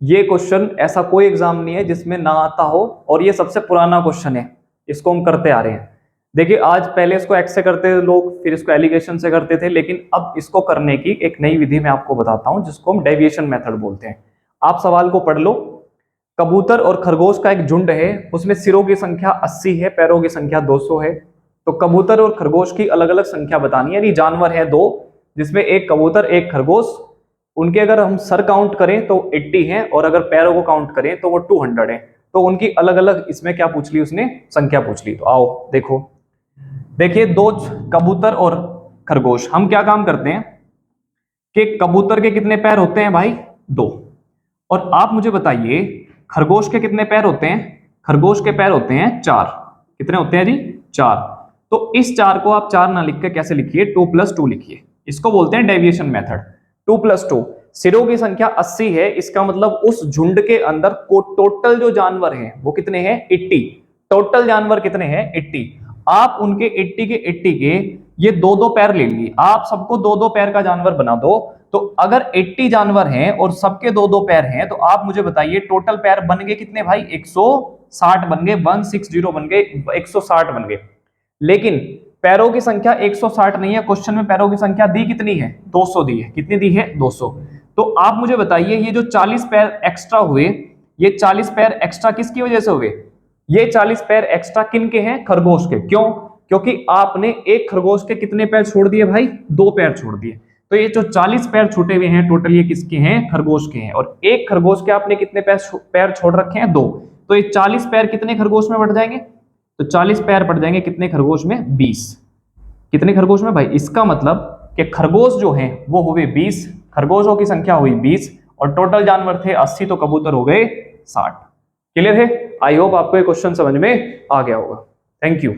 ये क्वेश्चन ऐसा कोई एग्जाम नहीं है जिसमें ना आता हो, और ये सबसे पुराना क्वेश्चन है, इसको हम करते आ रहे हैं। देखिए आज पहले इसको एक्स से करते थे लोग, फिर इसको एलिगेशन से करते थे, लेकिन अब इसको करने की एक नई विधि मैं आपको बताता हूं जिसको हम डेविएशन मेथड बोलते हैं। आप सवाल को पढ़ लो। कबूतर और खरगोश का एक झुंड है, उसमें सिरों की संख्या 80 है, पैरों की संख्या 200 है। तो कबूतर और खरगोश की अलग अलग संख्या बतानी है। यानी जानवर है दो, जिसमें एक कबूतर एक खरगोश, उनके अगर हम सर काउंट करें तो 80 है, और अगर पैरों को काउंट करें तो वो 200 है। तो उनकी अलग अलग इसमें क्या पूछ ली उसने, संख्या पूछ ली। तो आओ देखो, देखिए दो कबूतर और खरगोश, हम क्या काम करते हैं कि कबूतर के कितने पैर होते हैं भाई, 2। और आप मुझे बताइए खरगोश के कितने पैर होते हैं। खरगोश के पैर होते हैं 4। कितने होते हैं जी, 4। तो इस 4 को आप 4 ना लिख के कैसे लिखिए, 2+2 लिखिए। इसको बोलते हैं डेविएशन मेथड। 2+2, सिरों की संख्या 80 है, इसका मतलब उस झुंड के अंदर को टोटल जो जानवर हैं वो कितने हैं, 80। टोटल जानवर कितने हैं, 80। आप उनके 80 के 80 के ये 2-2 पैर ले लिए, आप सबको 2-2 पैर का जानवर बना दो। तो अगर 80 जानवर हैं और सबके 2-2 पैर हैं, तो आप मुझे बताइए टोटल पैर बन गए कितने भाई, 160 बन गए, 160 बन गए, 160 बन गए। लेकिन पैरों की संख्या 160 नहीं है, क्वेश्चन में पैरों की संख्या दी कितनी है, 200 दी है। कितनी दी है, 200। तो आप मुझे बताइए ये जो 40 पैर एक्स्ट्रा हुए, ये 40 पैर एक्स्ट्रा किसकी वजह से हुए, ये 40 पैर एक्स्ट्रा किन के हैं, खरगोश के। क्यों, क्योंकि आपने एक खरगोश के कितने पैर छोड़ दिए भाई, 2 पैर छोड़ दिए। तो ये जो 40 पैर छूटे हुए हैं टोटल, ये किसके हैं, खरगोश के हैं। और एक खरगोश के आपने कितने पैर छोड़ रखे हैं, 2। तो ये 40 पैर कितने खरगोश में बढ़ जाएंगे, तो 40 पैर पड़ जाएंगे कितने खरगोश में, 20। कितने खरगोश में भाई, इसका मतलब कि खरगोश जो हैं वो हुए 20, खरगोशों की संख्या हुई 20, और टोटल जानवर थे 80, तो कबूतर हो गए 60। क्लियर है। आई होप आपको ये क्वेश्चन समझ में आ गया होगा। Thank you.